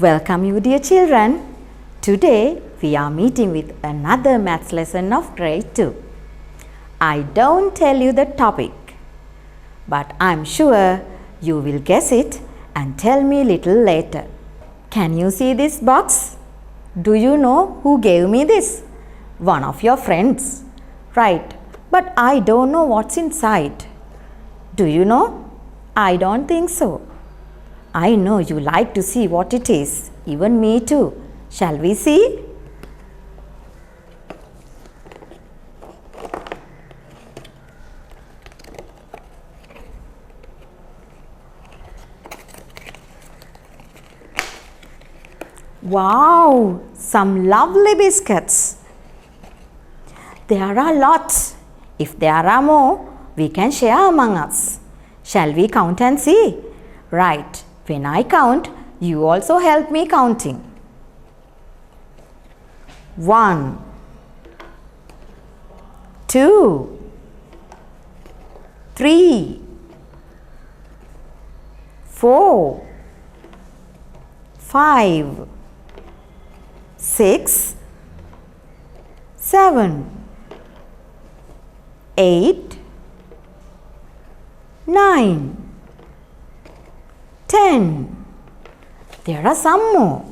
Welcome you dear children. Today we are meeting with another maths lesson of grade 2. I don't tell you the topic, but I'm sure you will guess it and tell me little later. Can you see this box? Do you know who gave me this? One of your friends. Right, but I don't know what's inside. Do you know? I don't think so. I know you like to see what it is. Even me too. Shall we see? Wow! Some lovely biscuits. There are lots. If there are more, we can share among us. Shall we count and see? Right. When I count, you also help me counting. 1, 2, 3, 4, 5, 6, 7, 8, 9, 10. There are some more.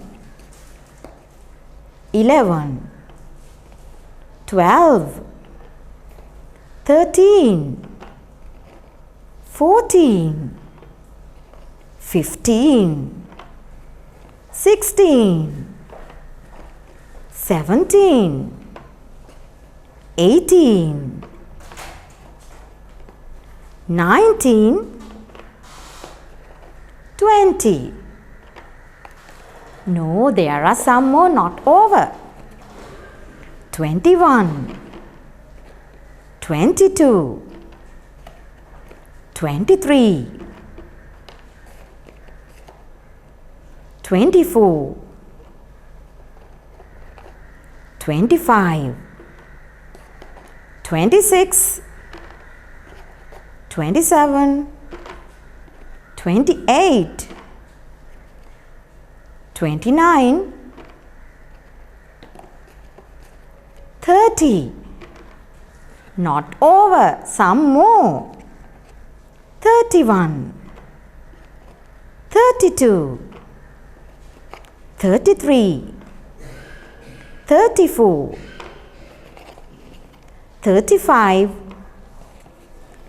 11, 12, 13, 14, 15, 16, 17, 18, 19, 20. No, there are some more not over. 21, 22, 23, 24, 25, 26, 27, 28, 29, 30. Not over, some more. 31, 32, 33, 34, 35,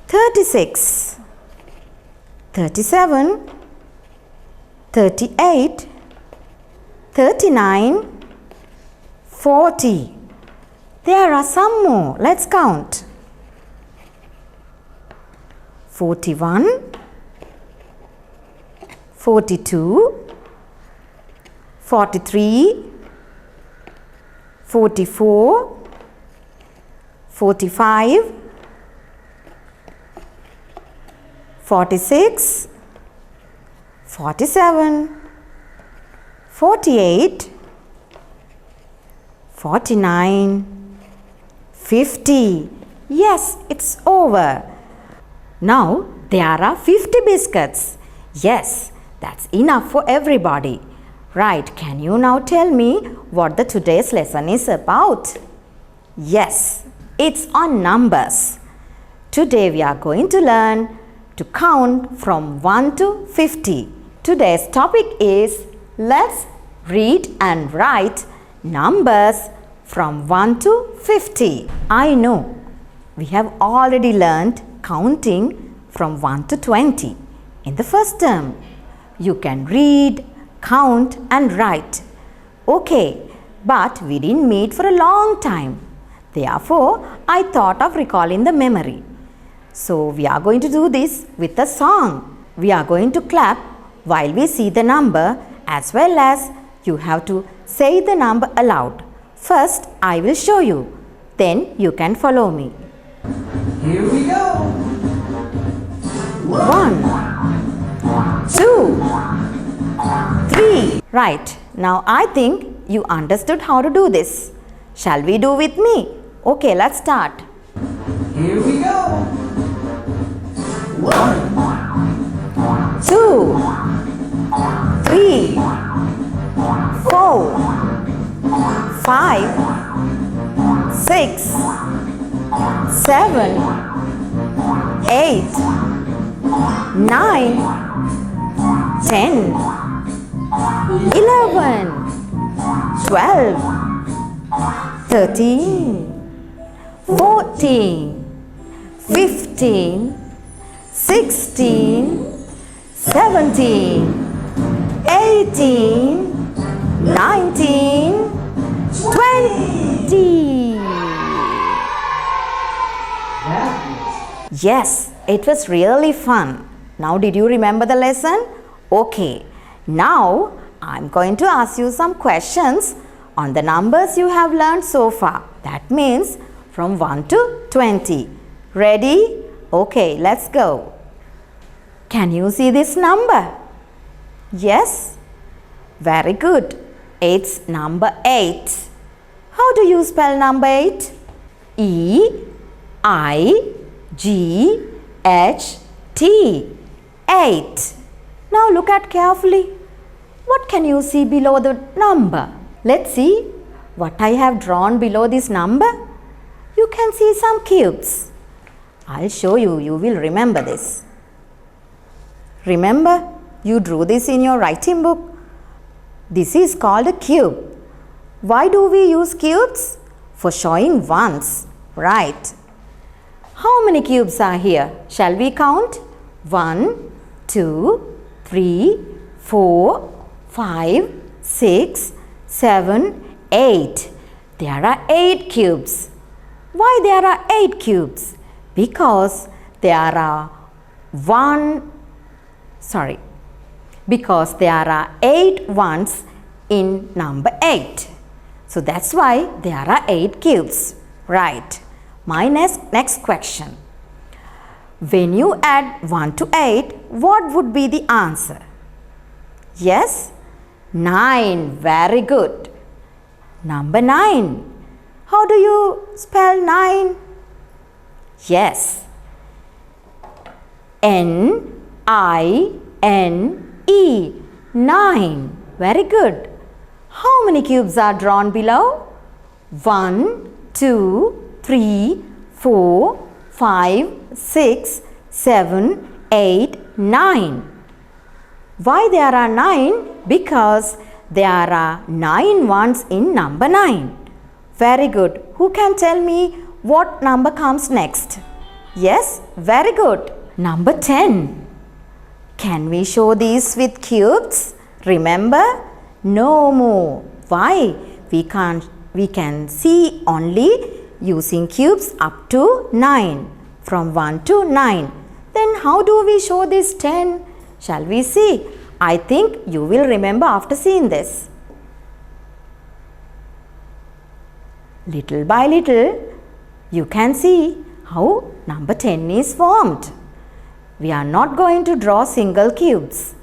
36, 37, 38, 39, 40. There are some more. Let's count. 41, 42, 43, 44, 45, 46, 47, 48, 49, 50. Yes, it's over. Now there are 50 biscuits. Yes, that's enough for everybody. Right, can you now tell me what the today's lesson is about? Yes, it's on numbers. Today we are going to learn to count from 1 to 50. Today's topic is let's read and write numbers from 1 to 50. I know we have already learned counting from 1 to 20 in the first term. You can read, count and write. Okay, but we didn't meet for a long time. Therefore, I thought of recalling the memory. So we are going to do this with a song. We are going to clap while we see the number, as well as you have to say the number aloud. First, I will show you. Then you can follow me. Here we go. 1, 2, 3. Right. Now I think you understood how to do this. Shall we do with me? Okay, let's start. Here we go. 1, 2, 3, 4, 5, 6, 7, 8, 9, 10, 11, 12, 13, 14, 15, 16, 17, 18, 19, 20. Yes, it was really fun. Now, did you remember the lesson? Okay, now I'm going to ask you some questions on the numbers you have learned so far. That means from 1 to 20. Ready? Okay, let's go. Can you see this number? Yes? Very good. It's number 8. How do you spell number 8? E-I-G-H-T. 8. Now look at carefully. What can you see below the number? Let's see what I have drawn below this number. You can see some cubes. I'll show you. You will remember this. Remember, you drew this in your writing book. This is called a cube. Why do we use cubes? For showing ones, right? How many cubes are here? Shall we count? 1, 2, 3, 4, 5, 6, 7, 8. There are 8 cubes. Why there are 8 cubes? Because there are 8 ones in number 8. So that's why there are 8 cubes. Right. My next question. When you add 1 to 8, what would be the answer? Yes? 9. Very good. Number 9. How do you spell 9? Yes. N-I-N-E. 9. Very good. How many cubes are drawn below? 1, 2, 3, 4, 5, 6, 7, 8, 9. Why there are 9? Because there are 9 ones in number 9. Very good. Who can tell me what number comes next? Yes, very good. Number 10. Can we show these with cubes? Remember? No more. Why? We can see only using cubes up to 9. From 1 to 9. Then how do we show this 10? Shall we see? I think you will remember after seeing this. Little by little, you can see how number 10 is formed. We are not going to draw single cubes,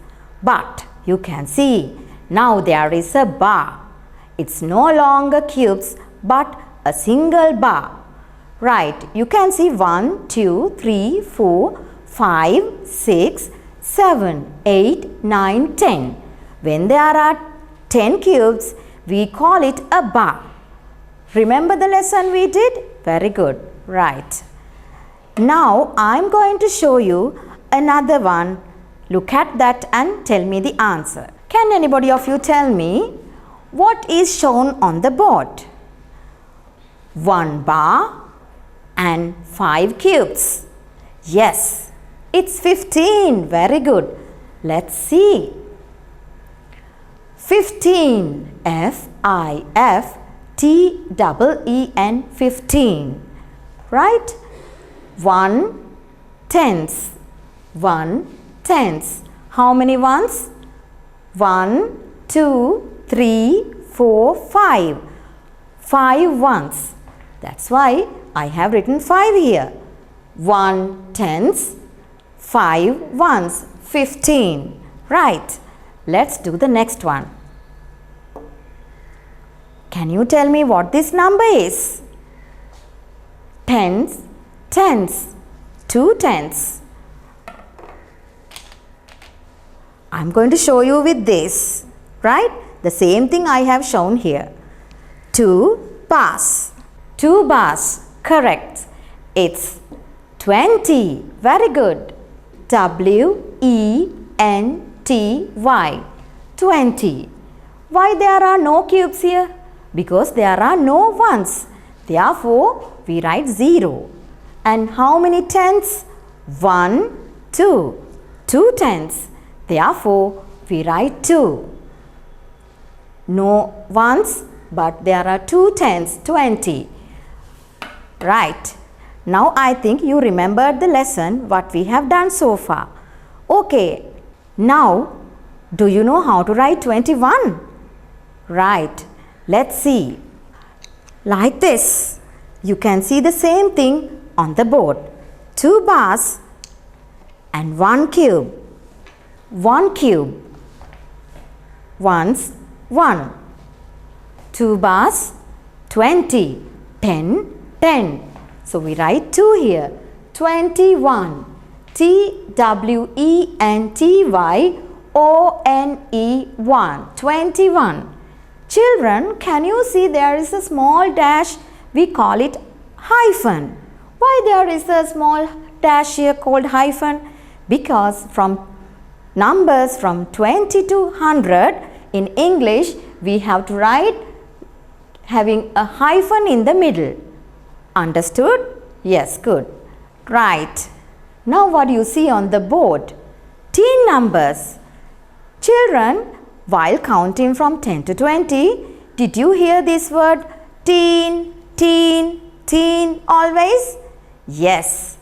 but you can see now there is a bar. It's no longer cubes but a single bar. Right, you can see 1, 2, 3, 4, 5, 6, 7, 8, 9, 10. When there are 10 cubes, we call it a bar. Remember the lesson we did? Very good. Right. Now I'm going to show you another one. Look at that and tell me the answer. Can anybody of you tell me what is shown on the board? 1 bar and 5 cubes. Yes, it's 15. Very good. Let's see. 15. F-I-F-T-E-E-N. 15. Right? 1 tenths. 1 tenths. How many ones? 1, 2, 3, 4, 5. 5 ones. That's why I have written 5 here. 1 tenths, 5 ones, 15. Right. Let's do the next one. Can you tell me what this number is? Tenths, tenths, 2 tenths. I'm going to show you with this. Right? the same thing I have shown here. 2 bars. 2 bars. Correct. It's 20. Very good. W-E-N-T-Y. 20. Why there are no cubes here? Because there are no ones. Therefore, we write 0. And how many tens? 1, 2. 2 tens. Therefore, we write 2. No ones, but there are 2 tens, 20. Right. Now I think you remembered the lesson what we have done so far. Okay. Now, do you know how to write 21? Right. Let's see. Like this. You can see the same thing on the board. 2 bars and 1 cube. 1 cube. Ones 1. 2 bars, 20. 10, 10. So we write 2 here. 21. T-W-E-N-T-Y-O-N-E 21. Children, can you see there is a small dash? We call it hyphen. Why there is a small dash here called hyphen? Because from numbers from 20 to 100 in English, we have to write having a hyphen in the middle. Understood? Yes, good. Right. Now what do you see on the board? Teen numbers. Children, while counting from 10 to 20, did you hear this word teen, teen, teen always? Yes,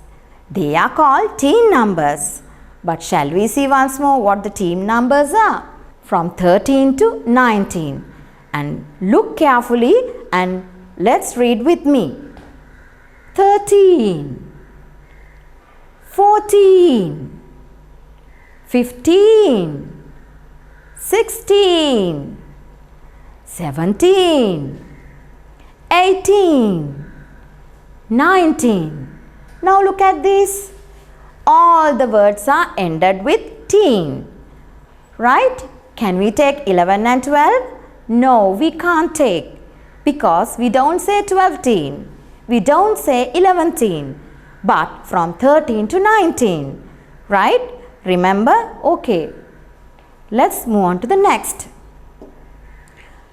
they are called teen numbers. But shall we see once more what the teen numbers are? From 13 to 19. And look carefully and let's read with me. 13, 14, 15, 16, 17, 18, 19. Now look at this. All the words are ended with teen. Right? Can we take 11 and 12? No, we can't take. Because we don't say 12 teen. We don't say 11 teen. But from 13 to 19. Right? Remember? Okay. Let's move on to the next.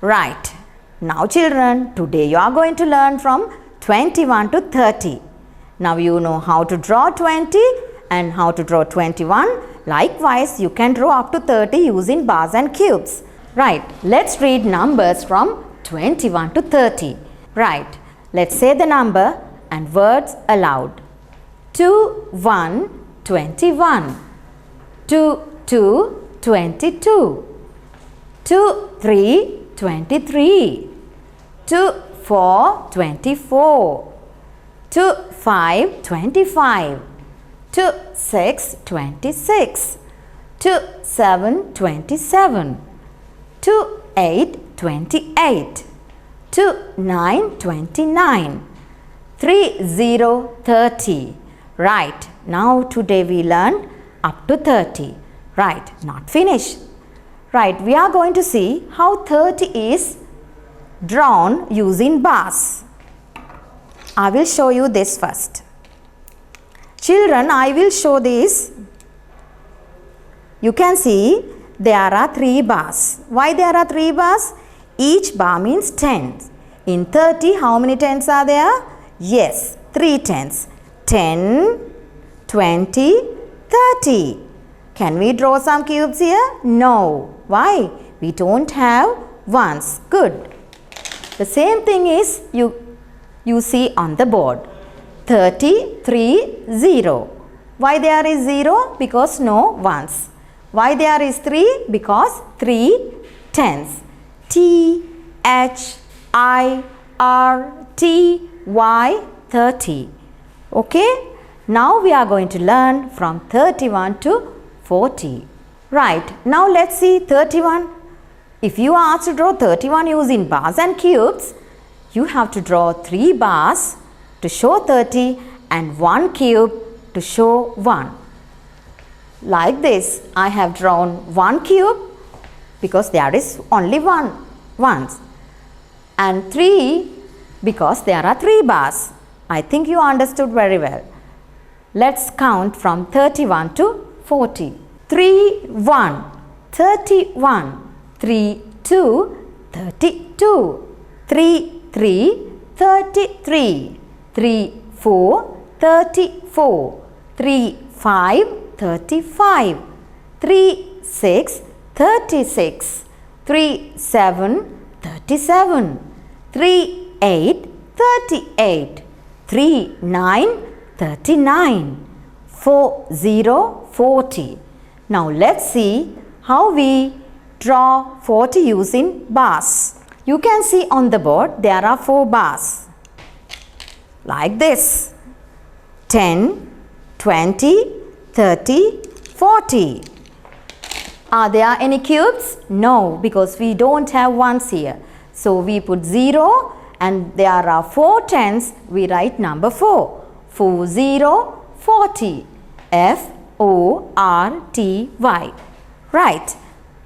Right. Now children, today you are going to learn from 21 to 30. Now you know how to draw 20 and how to draw 21. Likewise, you can draw up to 30 using bars and cubes. Right. Let's read numbers from 21 to 30. Right. Let's say the number and words aloud. 2, 1, 21. 2, 2, 22. 2, 3, 23. 2, 4, 24. 2, 5, 25. 2, 6, 26. 2, 7, 27. 2, 8, 28. 2, 9, 29. 3, 0, 30. Right. Now today we learned up to 30. Right. Not finished. Right. We are going to see how 30 is drawn using bars. I will show you this first. Children, I will show this. You can see there are 3 bars. Why there are 3 bars? Each bar means 10. In 30, how many tens are there? Yes, 3 tens. 10, 20, 30. Can we draw some cubes here? No. Why? We don't have ones. Good. The same thing is you see on the board. 30, 3, 0. Why there is 0? Because no ones. Why there is 3? Because 3 tens. T, H, I, R, T, Y, 30. Okay? Now we are going to learn from 31 to 40. Right. Now let's see 31. If you are asked to draw 31 using bars and cubes, you have to draw 3 bars to show 30 and 1 cube to show 1. Like this, I have drawn 1 cube because there is only one ones, and 3 because there are 3 bars. I think you understood very well. Let's count from 31 to 40. 3 1 31, 3 2 32, 3 3 33, 3 4 34, 3 5 35, 3 6 36, 3 7 37, 3 8 38, 3 9 39, 4 0 40. Now let's see how we draw 40 using bars. You can see on the board there are 4 bars like this: 10, 20, 30, 40. Are there any cubes? No, because we don't have ones here. So we put 0, and there are 4 tens. We write number 4. 4 0 40. F-O-R-T-Y. Right.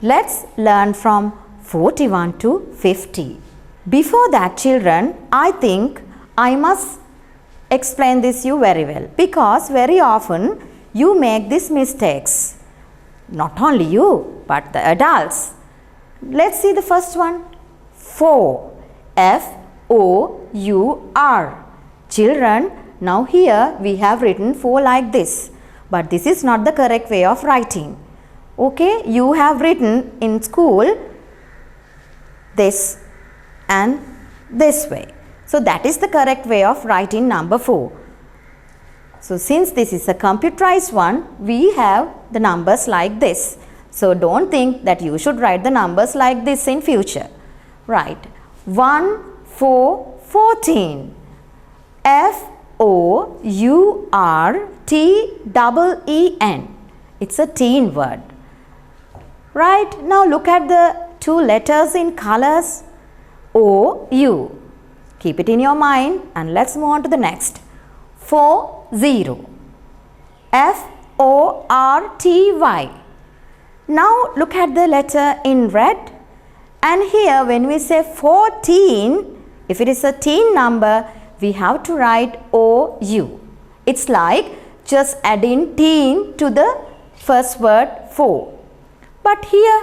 Let's learn from 41 to 50. Before that, children, I think I must explain this you very well, because very often you make these mistakes. Not only you, but the adults. Let's see the first one. 4. F-O-U-R. Children, now here we have written 4 like this, but this is not the correct way of writing. Okay, you have written in school this and this way. So that is the correct way of writing number 4. So since this is a computerized one, we have the numbers like this. So don't think that you should write the numbers like this in future. Right. 1 4 14. F-O-U-R-T-E-E-N. It's a teen word. Right. Now look at the 2 letters in colors. O-U. Keep it in your mind, and let's move on to the next. 40. F-O-R-T-Y. Now look at the letter in red, and here when we say 14, if it is a teen number, we have to write O-U. It's like just adding teen to the first word 4. But here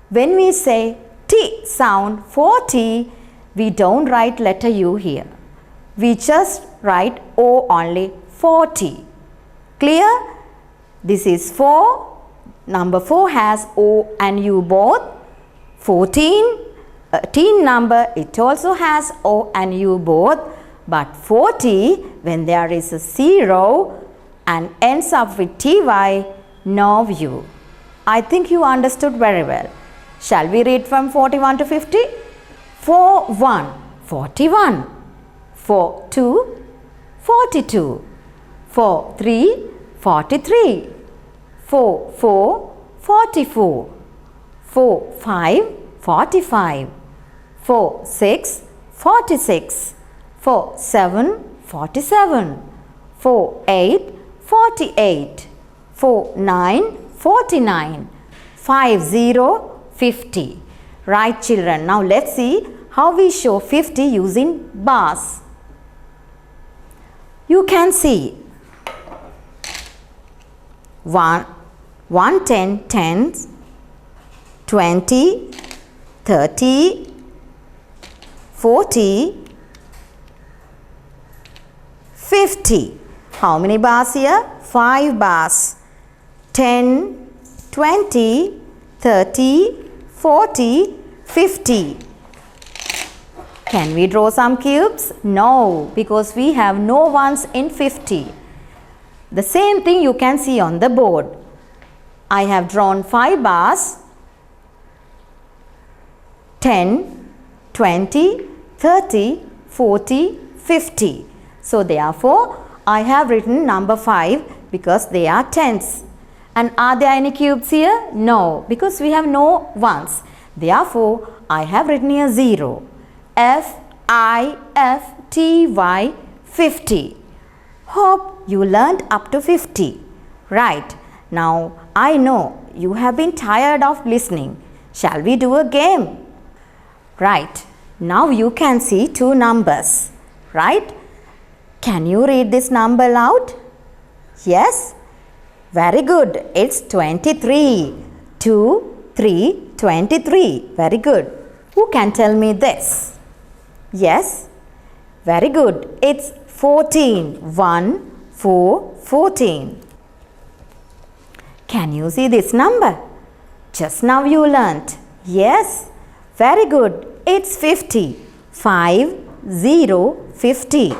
when we say T sound 40, we don't write letter U here. We just write O only, 40. Clear? This is 4. Number 4 has O and U both. 14, a teen number, it also has O and U both. But 40, when there is a 0 and ends up with TY, no U. I think you understood very well. Shall we read from 41 to 50? 4 1 41, 4 2 42, 4 3 43, 4 4 44, 4 5 45, 4 6 46, 4 7 47, 4 8 48, 4 9 49, 5 0 50. Right, children. Now let's see how we show 50 using bars. You can see 1 10 tens, 20 30, 40, 50. How many bars here? 5 bars. 10, 20, 30, 40, 50. Can we draw some cubes? No, because we have no ones in 50. The same thing you can see on the board. I have drawn 5 bars. 10, 20, 30, 40, 50. So therefore, I have written number 5 because they are tens. And are there any cubes here? No, because we have no ones. Therefore, I have written here 0. F-I-F-T-Y, 50. Hope you learned up to 50. Right. Now, I know you have been tired of listening. Shall we do a game? Right. Now you can see two numbers. Right? Can you read this number loud? Yes? Very good. It's 23. 2, 3, 23. Very good. Who can tell me this? Yes? Very good. It's 14. 1, 4, 14. Can you see this number? Just now you learnt. Yes? Very good. It's 50. 5, 0, 50.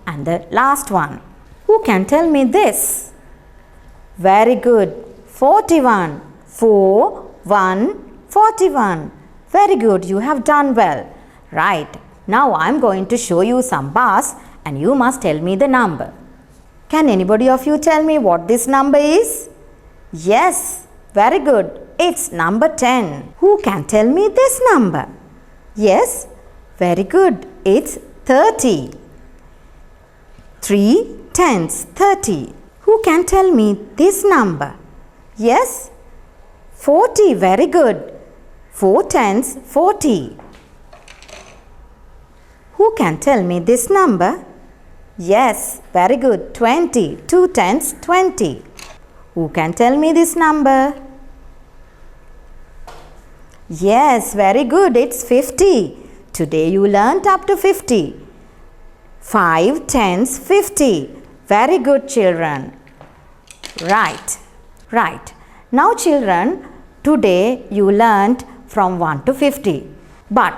And the last one. Who can tell me this? Very good. 41. 4, 1, 41. Very good. You have done well. Right. Now I am going to show you some bars and you must tell me the number. Can anybody of you tell me what this number is? Yes. Very good. It's number 10. Who can tell me this number? Yes. Very good. It's 30. 3 tens, 30. Who can tell me this number? Yes. 40. Very good. 4 tens, 40. Who can tell me this number? Yes. Very good. 20. 2 tens, 20. Who can tell me this number? Yes, very good. It's 50. Today you learnt up to 50. 5 tens, 50. Very good, children. Right. Now, children, today you learnt from 1 to 50. But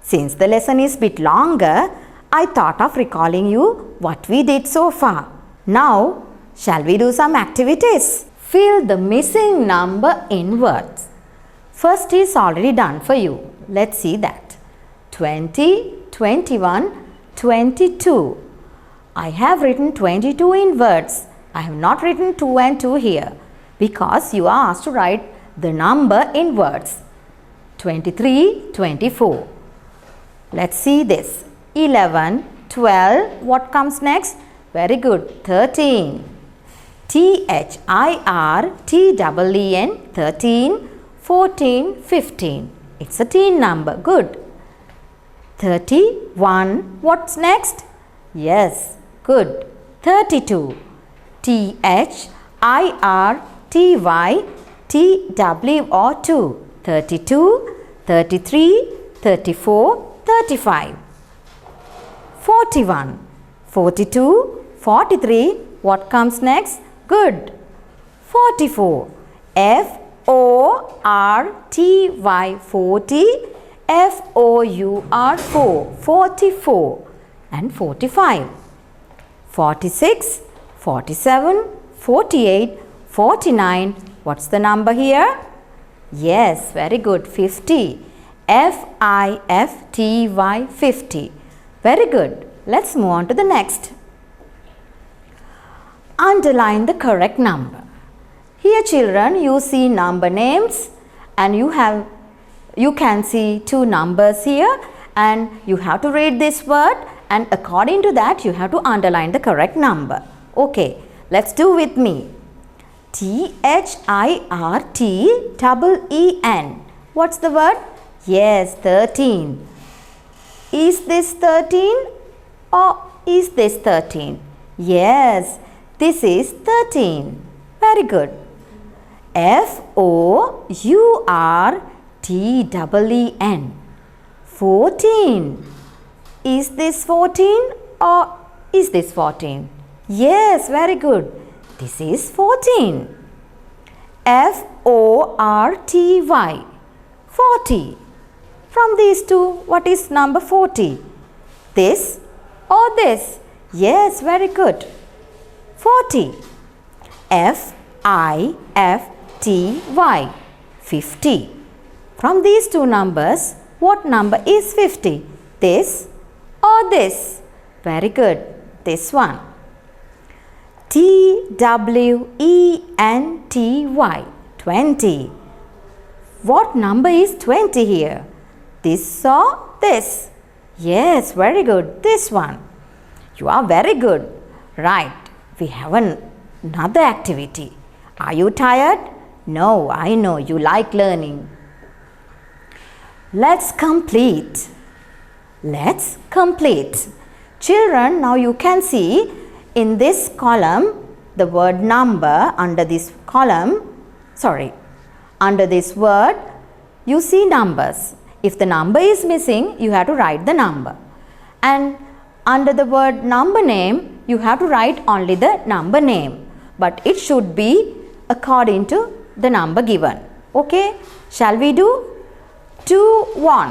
since the lesson is a bit longer, I thought of recalling you what we did so far. Now, shall we do some activities? Fill the missing number in words. First is already done for you. Let's see that. 20, 21, 22. I have written 22 in words. I have not written 2 and 2 here because you are asked to write the number in words. 23, 24. Let's see this. 11, 12. What comes next? Very good. 13. THIRTEEN, 13, 14, 15. It's a teen number. Good. 31. What's next? Yes. Good. 32. THIRTYTWO, 32, 33, 34, 35. 41. 42, 43. What comes next? Good. 44. FORTY, 40. FOUR, 4. 44. And 45. 46, 47, 48, 49. What's the number here? Yes, very good. 50. FIFTY, 50. Very good. Let's move on to the next. Underline the correct number. Here, children, you see number names and you can see 2 numbers here and you have to read this word and according to that you have to underline the correct number. Okay, let's do with me. THIRTEEN. What's the word? Yes, 13. Is this 13 or is this 13? Yes, this is 13. Very good. FOURTEEN. 14. Is this 14 or is this 14? Yes, very good. This is 14. FORTY. 40. From these two, what is number 40? This or this? Yes, very good. 40. FIFTY. 50. From these 2 numbers, what number is 50? This or this? Very good. This one. TWENTY. 20. What number is 20 here? This or this? Yes, very good. This one. You are very good. Right. We have another activity. Are you tired? No, I know you like learning. Let's complete. Let's complete. Children, now you can see in this column the word number. Under this word you see numbers. If the number is missing, you have to write the number. And under the word number name, you have to write only the number name. But it should be according to the number given. Okay? Shall we do? 2, 1.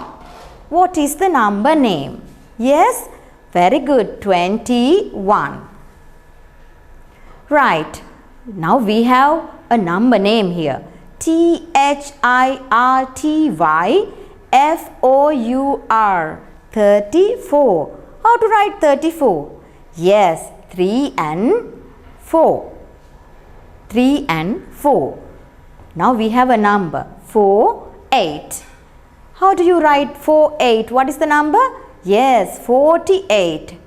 What is the number name? Yes? Very good. 21. Right. Now we have a number name here. THIRTYFOUR. 34. How to write 34? Yes, 3 and 4. 3 and 4. Now we have a number 48. How do you write 48? What is the number? Yes, 48.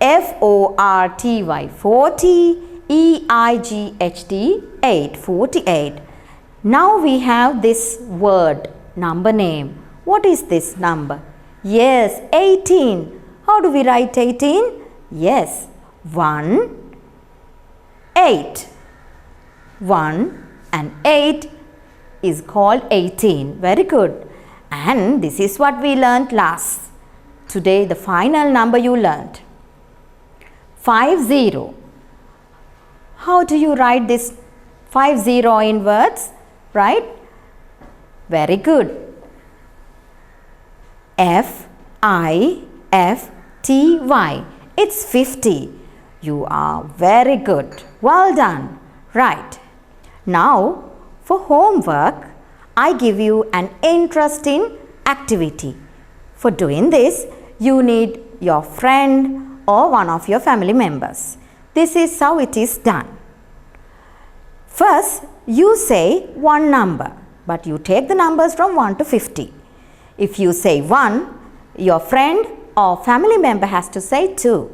FORTY. 40. EIGHT. 8. 48. Now we have this word, number name. What is this number? Yes, 18. How do we write 18? Yes, 1, 8. 1 and 8 is called 18. Very good. And this is what we learnt last. Today the final number you learnt. 50. How do you write this 50 in words? Right? Very good. FIFTY. It's 50. You are very good. Well done. Right. Now, for homework, I give you an interesting activity. For doing this, you need your friend or one of your family members. This is how it is done. First, you say one number, but you take the numbers from 1 to 50. If you say 1, your friend or family member has to say 2.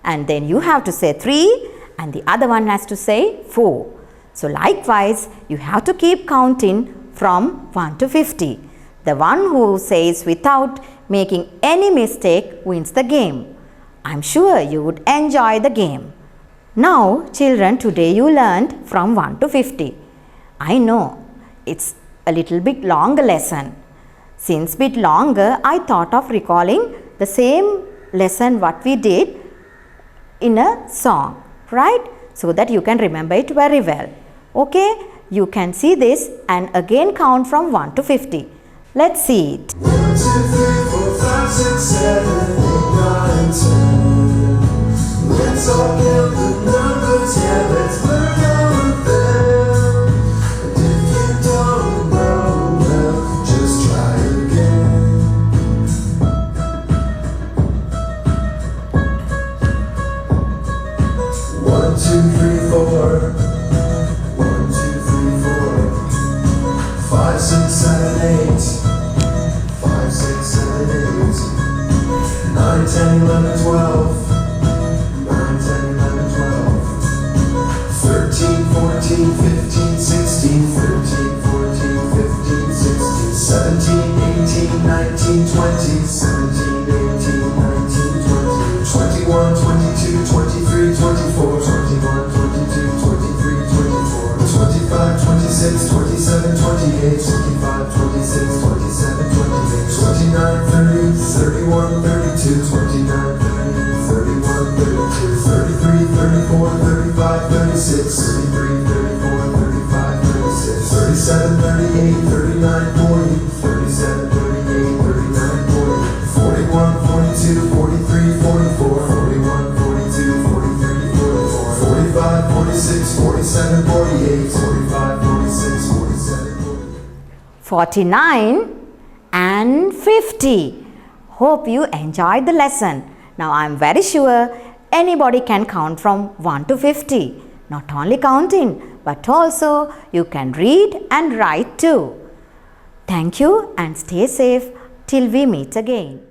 And then you have to say 3 and the other one has to say 4. So likewise, you have to keep counting from 1 to 50. The one who says without making any mistake wins the game. I'm sure you would enjoy the game. Now, children, today you learned from 1 to 50. I know it's a little bit longer lesson. Since bit longer, I thought of recalling the same lesson what we did in a song, right? So that you can remember it very well. Okay, you can see this and again count from 1 to 50. Let's see it. 1, 2, 3, 4, 5, 6, 7, 8, 9, 10. Let's all count the numbers, yeah, let's learn all of them. And if you don't know, well, just try again. 1, 2, 3, 4. 1, 2, 3, 4. 5, 6, 7, 8. 5, 6, 7, 8. 9, 10, 11, 12. 9, 10, 11, 12. 13, 14, 15, 16. 13, 14, 15, 16. 17, 18, 19, 20. 17, 18, 19, 20. 21, 22, 23, 24. 21, 22, 23, 24. 25, 26, 27, 28. 25, 26, 27, 28. 29, 30, 31, 32. 29, 30, 31, 32. 33, 34, 35, 36. 33, 34, 35, 36. 37, 38, 39, 40. 37, 38, 39, 40. 41, 42, 43, 44. 41, 42, 43, 44. 45, 46, 47, 48. 45, 46, 47, 48. 49 and 50. Hope you enjoyed the lesson. Now I am very sure anybody can count from 1 to 50. Not only counting, but also you can read and write too. Thank you and stay safe till we meet again.